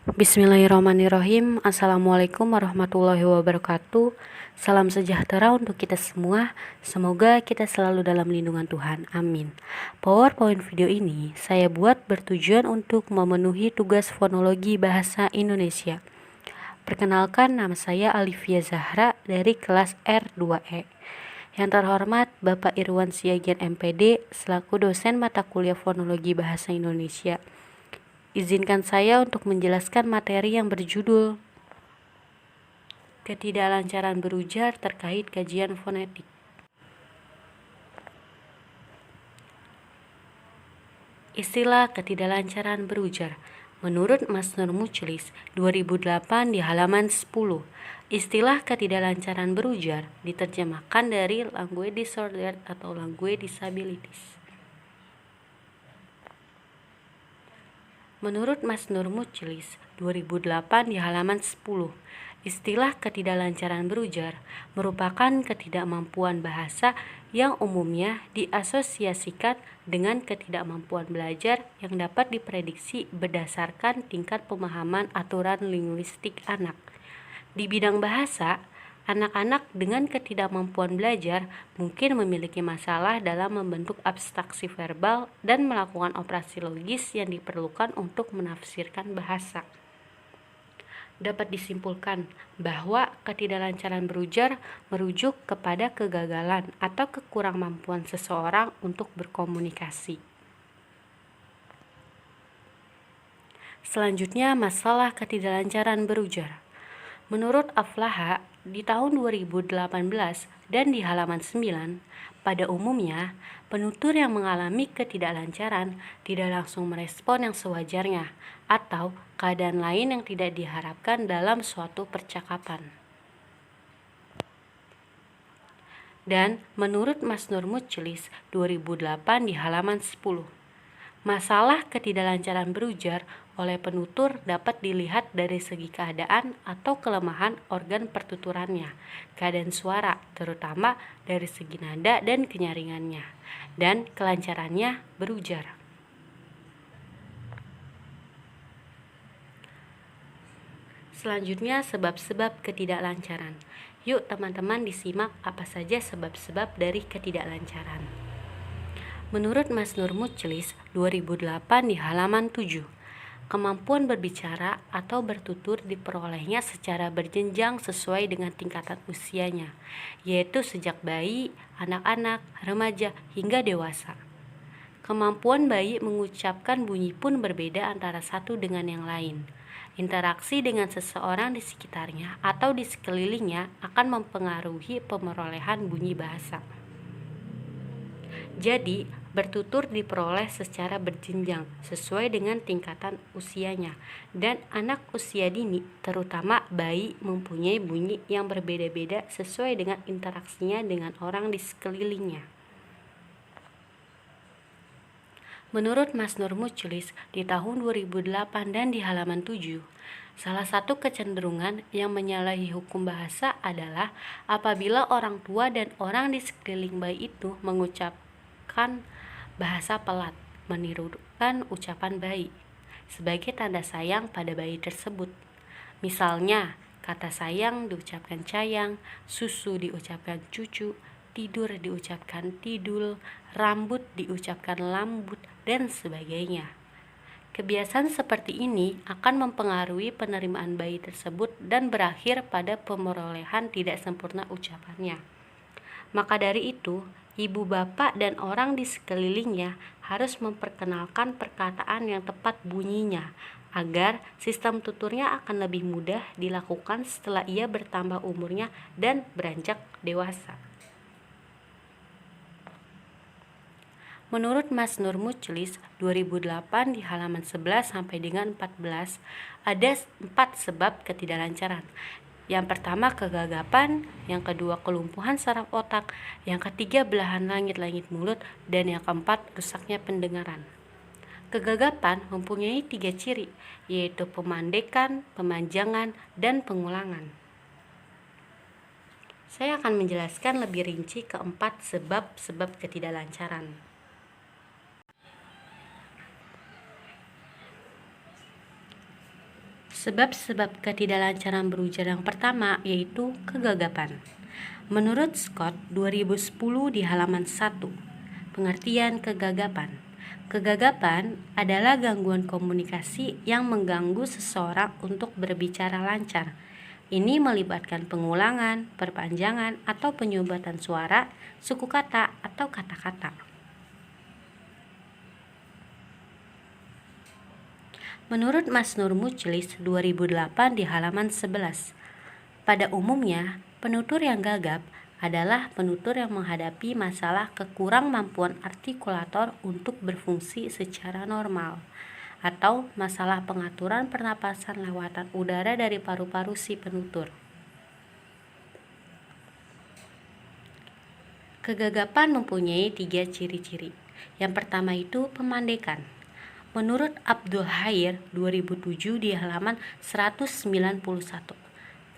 Bismillahirrahmanirrahim. Assalamualaikum warahmatullahi wabarakatuh. Salam sejahtera untuk kita semua. Semoga kita selalu dalam lindungan Tuhan. Amin. PowerPoint video ini saya buat bertujuan untuk memenuhi tugas fonologi bahasa Indonesia. Perkenalkan, nama saya Alivia Zahra dari kelas R2E. Yang terhormat Bapak Irwan Siagian MPD selaku dosen mata kuliah fonologi bahasa Indonesia. Izinkan saya untuk menjelaskan materi yang berjudul ketidaklancaran berujar terkait kajian fonetik. Istilah ketidaklancaran berujar menurut Masnur Mujlis 2008 di halaman 10. Istilah ketidaklancaran berujar diterjemahkan dari language disorder atau language disabilities. Menurut Masnur Mujlis 2008 di halaman 10, istilah ketidaklancaran berujar merupakan ketidakmampuan bahasa yang umumnya diasosiasikan dengan ketidakmampuan belajar yang dapat diprediksi berdasarkan tingkat pemahaman aturan linguistik anak. Di bidang bahasa, anak-anak dengan ketidakmampuan belajar mungkin memiliki masalah dalam membentuk abstraksi verbal dan melakukan operasi logis yang diperlukan untuk menafsirkan bahasa. Dapat disimpulkan bahwa ketidaklancaran berujar merujuk kepada kegagalan atau kekurangmampuan seseorang untuk berkomunikasi. Selanjutnya, masalah ketidaklancaran berujar. Menurut Aflaha, di tahun 2018 dan di halaman 9, pada umumnya, penutur yang mengalami ketidaklancaran tidak langsung merespon yang sewajarnya atau keadaan lain yang tidak diharapkan dalam suatu percakapan. Dan menurut Masnur Mujlis 2008 di halaman 10, masalah ketidaklancaran berujar oleh penutur dapat dilihat dari segi keadaan atau kelemahan organ pertuturannya, keadaan suara, terutama dari segi nada dan kenyaringannya, dan kelancarannya berujar. Selanjutnya, sebab-sebab ketidaklancaran. Yuk teman-teman disimak apa saja sebab-sebab dari ketidaklancaran. Menurut Masnur Mujlis 2008 di halaman 7, kemampuan berbicara atau bertutur diperolehnya secara berjenjang sesuai dengan tingkatan usianya, yaitu sejak bayi, anak-anak, remaja, hingga dewasa. Kemampuan bayi mengucapkan bunyi pun berbeda antara satu dengan yang lain. Interaksi dengan seseorang di sekitarnya atau di sekelilingnya akan mempengaruhi pemerolehan bunyi bahasa. Jadi, bertutur diperoleh secara berjenjang sesuai dengan tingkatan usianya, dan anak usia dini, terutama bayi, mempunyai bunyi yang berbeda-beda sesuai dengan interaksinya dengan orang di sekelilingnya. Menurut Masnur Mujlis di tahun 2008 dan di halaman 7, salah satu kecenderungan yang menyalahi hukum bahasa adalah apabila orang tua dan orang di sekeliling bayi itu mengucapkan bahasa pelat, menirukan ucapan bayi, sebagai tanda sayang pada bayi tersebut. Misalnya, kata sayang diucapkan cayang, susu diucapkan cucu, tidur diucapkan tidul, rambut diucapkan lambut, dan sebagainya. Kebiasaan seperti ini akan mempengaruhi penerimaan bayi tersebut dan berakhir pada pemerolehan tidak sempurna ucapannya. Maka dari itu, ibu bapak dan orang di sekelilingnya harus memperkenalkan perkataan yang tepat bunyinya, agar sistem tuturnya akan lebih mudah dilakukan setelah ia bertambah umurnya dan beranjak dewasa. Menurut Masnur Mujlis 2008 di halaman 11 sampai dengan 14, ada 4 sebab ketidaklancaran. Yang pertama kegagapan, yang kedua kelumpuhan saraf otak, yang ketiga belahan langit-langit mulut, dan yang keempat rusaknya pendengaran. Kegagapan mempunyai 3 ciri, yaitu pemandekan, pemanjangan, dan pengulangan. Saya akan menjelaskan lebih rinci keempat sebab-sebab ketidaklancaran. Sebab-sebab ketidaklancaran berujar yang pertama yaitu kegagapan. Menurut Scott 2010 di halaman 1, pengertian kegagapan. Kegagapan adalah gangguan komunikasi yang mengganggu seseorang untuk berbicara lancar. Ini melibatkan pengulangan, perpanjangan, atau penyumbatan suara, suku kata, atau kata-kata. Menurut Masnur Mujlis 2008 di halaman 11, pada umumnya penutur yang gagap adalah penutur yang menghadapi masalah kekurangmampuan artikulator untuk berfungsi secara normal, atau masalah pengaturan pernapasan lewatan udara dari paru-paru si penutur. Kegagapan mempunyai 3 ciri-ciri. Yang pertama itu pemandekan. Menurut Abdul Khair 2007 di halaman 191,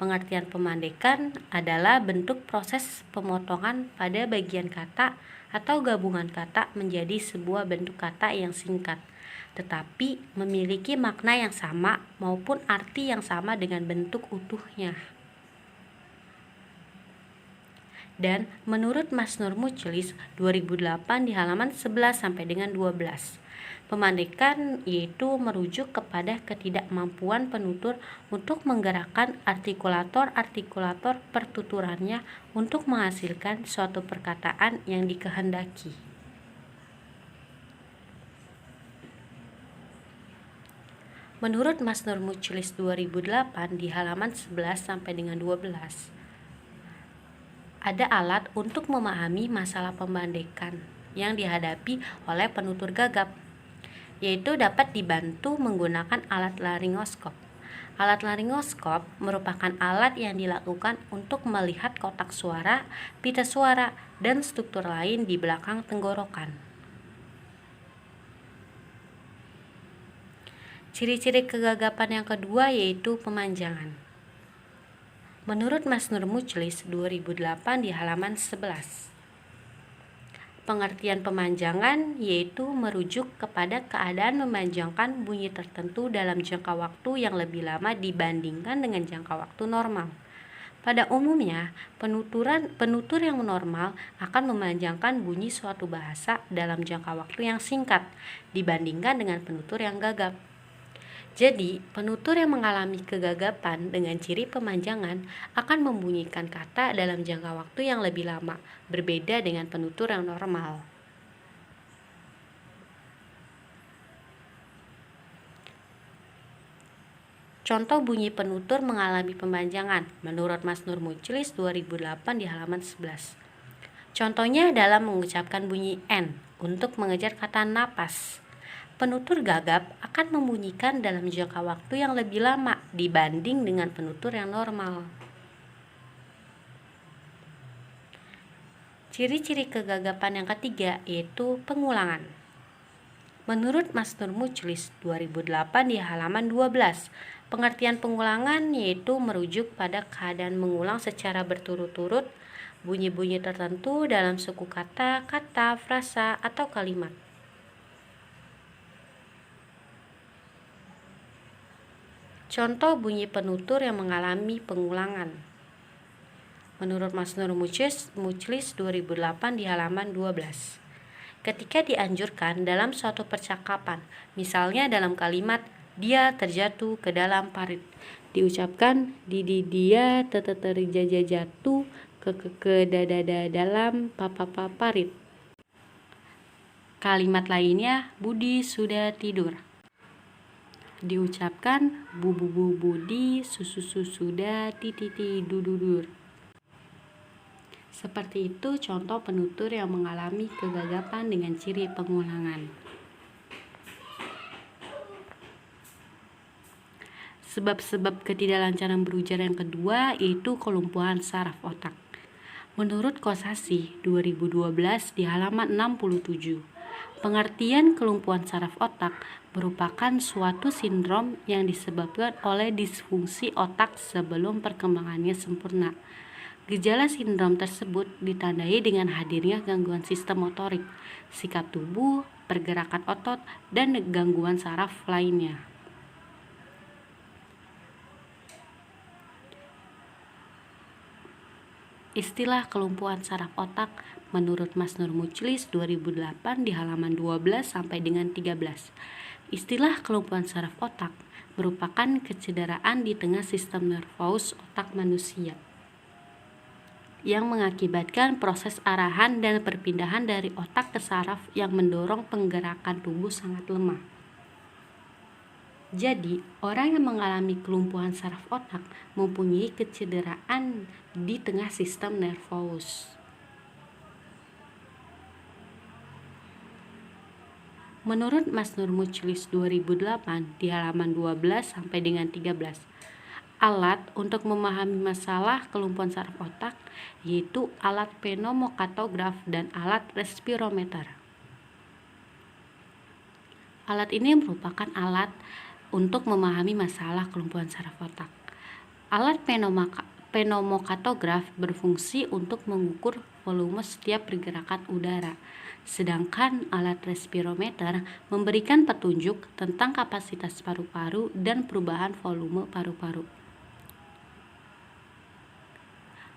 pengertian pemandekan adalah bentuk proses pemotongan pada bagian kata atau gabungan kata menjadi sebuah bentuk kata yang singkat, tetapi memiliki makna yang sama maupun arti yang sama dengan bentuk utuhnya. Dan menurut Masnur Mujlis 2008 di halaman 11 sampai dengan 12, pemandekan yaitu merujuk kepada ketidakmampuan penutur untuk menggerakkan artikulator-artikulator pertuturannya untuk menghasilkan suatu perkataan yang dikehendaki. Menurut Masnur Mujlis 2008 di halaman 11 sampai dengan 12, ada alat untuk memahami masalah pemandekan yang dihadapi oleh penutur gagap, yaitu dapat dibantu menggunakan alat laryngoskop. Alat laryngoskop merupakan alat yang dilakukan untuk melihat kotak suara, pita suara, dan struktur lain di belakang tenggorokan. Ciri-ciri kegagapan yang kedua yaitu pemanjangan. Menurut Masnur Mujlis 2008 di halaman 11, pengertian pemanjangan yaitu merujuk kepada keadaan memanjangkan bunyi tertentu dalam jangka waktu yang lebih lama dibandingkan dengan jangka waktu normal. Pada umumnya, penutur yang normal akan memanjangkan bunyi suatu bahasa dalam jangka waktu yang singkat dibandingkan dengan penutur yang gagap. Jadi, penutur yang mengalami kegagapan dengan ciri pemanjangan akan membunyikan kata dalam jangka waktu yang lebih lama, berbeda dengan penutur yang normal. Contoh bunyi penutur mengalami pemanjangan menurut Masnur Mujlis 2008 di halaman 11. Contohnya dalam mengucapkan bunyi N untuk mengejar kata napas. Penutur gagap akan membunyikan dalam jangka waktu yang lebih lama dibanding dengan penutur yang normal. Ciri-ciri kegagapan yang ketiga yaitu pengulangan. Menurut Masnur Mujlis 2008 di halaman 12, pengertian pengulangan yaitu merujuk pada keadaan mengulang secara berturut-turut bunyi-bunyi tertentu dalam suku kata, frasa, atau kalimat. Contoh bunyi penutur yang mengalami pengulangan. Menurut Masnur Mujlis 2008 di halaman 12. Ketika dianjurkan dalam suatu percakapan, misalnya dalam kalimat dia terjatuh ke dalam parit, diucapkan dia terjatuh ke dalam parit. Kalimat lainnya Budi sudah tidur, diucapkan Budi sudah dudur. Seperti itu contoh penutur yang mengalami kegagapan dengan ciri pengulangan. Sebab-sebab ketidaklancaran berujar yang kedua yaitu kelumpuhan saraf otak. Menurut Kosasih 2012 di halaman 67, pengertian kelumpuhan saraf otak merupakan suatu sindrom yang disebabkan oleh disfungsi otak sebelum perkembangannya sempurna. Gejala sindrom tersebut ditandai dengan hadirnya gangguan sistem motorik, sikap tubuh, pergerakan otot, dan gangguan saraf lainnya. Istilah kelumpuhan saraf otak menurut Masnur Mujlis 2008 di halaman 12 sampai dengan 13. Istilah kelumpuhan saraf otak merupakan kecederaan di tengah sistem nervous otak manusia yang mengakibatkan proses arahan dan perpindahan dari otak ke saraf yang mendorong penggerakan tubuh sangat lemah. Jadi, orang yang mengalami kelumpuhan saraf otak mempunyai kecederaan di tengah sistem nervous. Menurut Masnur Mujlis 2008 di halaman 12 sampai dengan 13, alat untuk memahami masalah kelumpuhan saraf otak yaitu alat pneumokartograf dan alat respirometer. Alat ini merupakan alat untuk memahami masalah kelumpuhan saraf otak. Alat pneumokartograf berfungsi untuk mengukur volume setiap pergerakan udara, sedangkan alat respirometer memberikan petunjuk tentang kapasitas paru-paru dan perubahan volume paru-paru.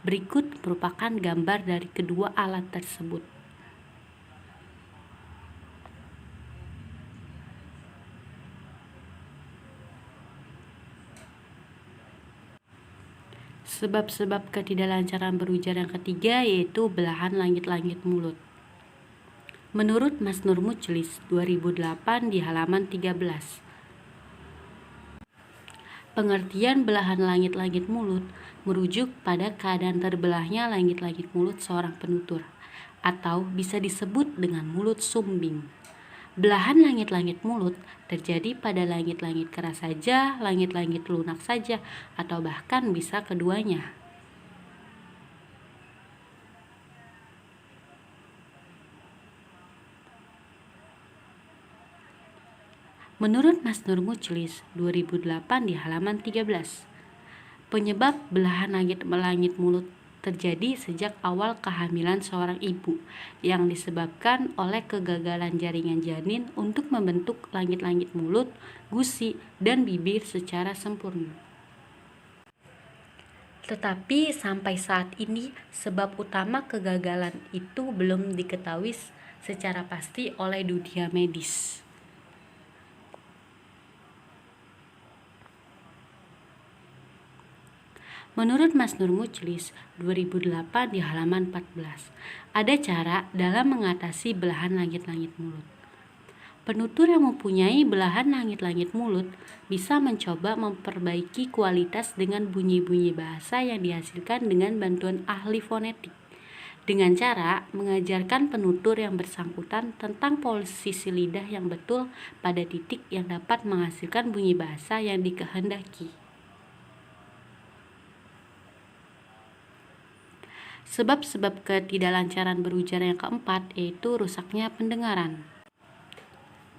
Berikut merupakan gambar dari kedua alat tersebut. Sebab-sebab ketidaklancaran berujar yang ketiga yaitu belahan langit-langit mulut. Menurut Masnur Mujlis 2008 di halaman 13, pengertian belahan langit-langit mulut merujuk pada keadaan terbelahnya langit-langit mulut seorang penutur, atau bisa disebut dengan mulut sumbing. Belahan langit-langit mulut terjadi pada langit-langit keras saja, langit-langit lunak saja, atau bahkan bisa keduanya. Menurut Masnur Mujlis 2008 di halaman 13, penyebab belahan langit-langit mulut terjadi sejak awal kehamilan seorang ibu yang disebabkan oleh kegagalan jaringan janin untuk membentuk langit-langit mulut, gusi, dan bibir secara sempurna. Tetapi sampai saat ini sebab utama kegagalan itu belum diketahui secara pasti oleh dunia medis. Menurut Masnur Mujlis 2008 di halaman 14, ada cara dalam mengatasi belahan langit-langit mulut. Penutur yang mempunyai belahan langit-langit mulut bisa mencoba memperbaiki kualitas dengan bunyi-bunyi bahasa yang dihasilkan dengan bantuan ahli fonetik, dengan cara mengajarkan penutur yang bersangkutan tentang posisi lidah yang betul pada titik yang dapat menghasilkan bunyi bahasa yang dikehendaki. Sebab-sebab ketidaklancaran berujar yang keempat yaitu rusaknya pendengaran.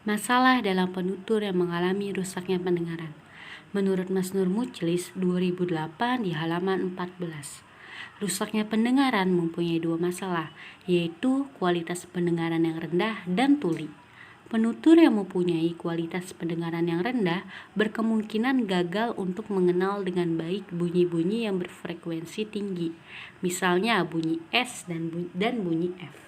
Masalah dalam penutur yang mengalami rusaknya pendengaran. Menurut Masnur Mujlis 2008 di halaman 14, rusaknya pendengaran mempunyai dua masalah, yaitu kualitas pendengaran yang rendah dan tuli. Penutur yang mempunyai kualitas pendengaran yang rendah berkemungkinan gagal untuk mengenal dengan baik bunyi-bunyi yang berfrekuensi tinggi, misalnya bunyi S dan bunyi F.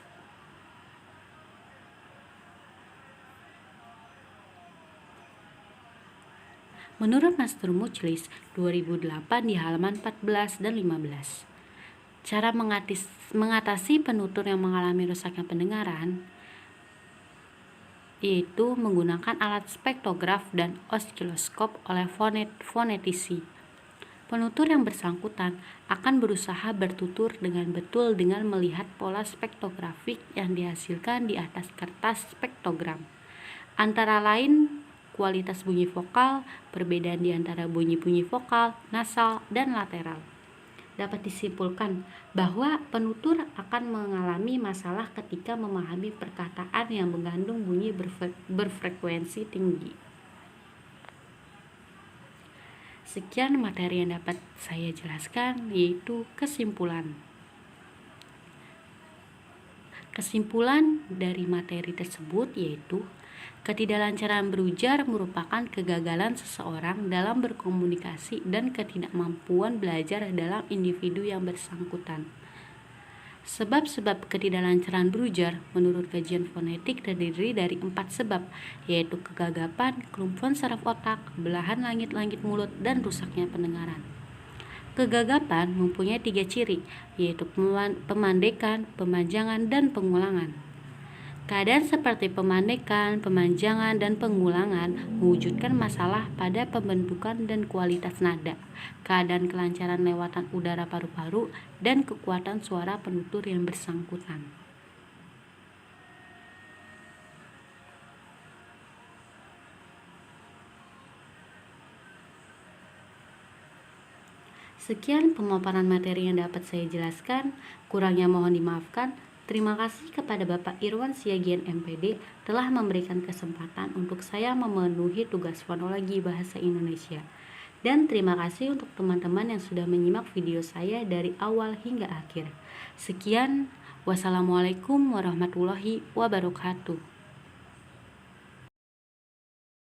Menurut Masnur Mujlis 2008 di halaman 14 dan 15, cara mengatasi penutur yang mengalami rusaknya pendengaran yaitu menggunakan alat spektograf dan oskiloskop oleh fonetisi. Penutur yang bersangkutan akan berusaha bertutur dengan betul dengan melihat pola spektografik yang dihasilkan di atas kertas spektogram. Antara lain kualitas bunyi vokal, perbedaan di antara bunyi-bunyi vokal, nasal, dan lateral. Dapat disimpulkan bahwa penutur akan mengalami masalah ketika memahami perkataan yang mengandung bunyi berfrekuensi tinggi. Sekian materi yang dapat saya jelaskan, yaitu kesimpulan. Kesimpulan dari materi tersebut yaitu ketidaklancaran berujar merupakan kegagalan seseorang dalam berkomunikasi dan ketidakmampuan belajar dalam individu yang bersangkutan. Sebab-sebab ketidaklancaran berujar menurut kajian fonetik terdiri dari 4 sebab, yaitu kegagapan, kelumpuhan saraf otak, belahan langit-langit mulut, dan rusaknya pendengaran. Kegagapan mempunyai 3 ciri, yaitu pemandekan, pemanjangan, dan pengulangan. Keadaan seperti pemandekan, pemanjangan, dan pengulangan mewujudkan masalah pada pembentukan dan kualitas nada, keadaan kelancaran lewatan udara paru-paru, dan kekuatan suara penutur yang bersangkutan. Sekian pemaparan materi yang dapat saya jelaskan, kurangnya mohon dimaafkan. Terima kasih kepada Bapak Irwan Siagian MPD telah memberikan kesempatan untuk saya memenuhi tugas fonologi bahasa Indonesia. Dan terima kasih untuk teman-teman yang sudah menyimak video saya dari awal hingga akhir. Sekian, wassalamualaikum warahmatullahi wabarakatuh.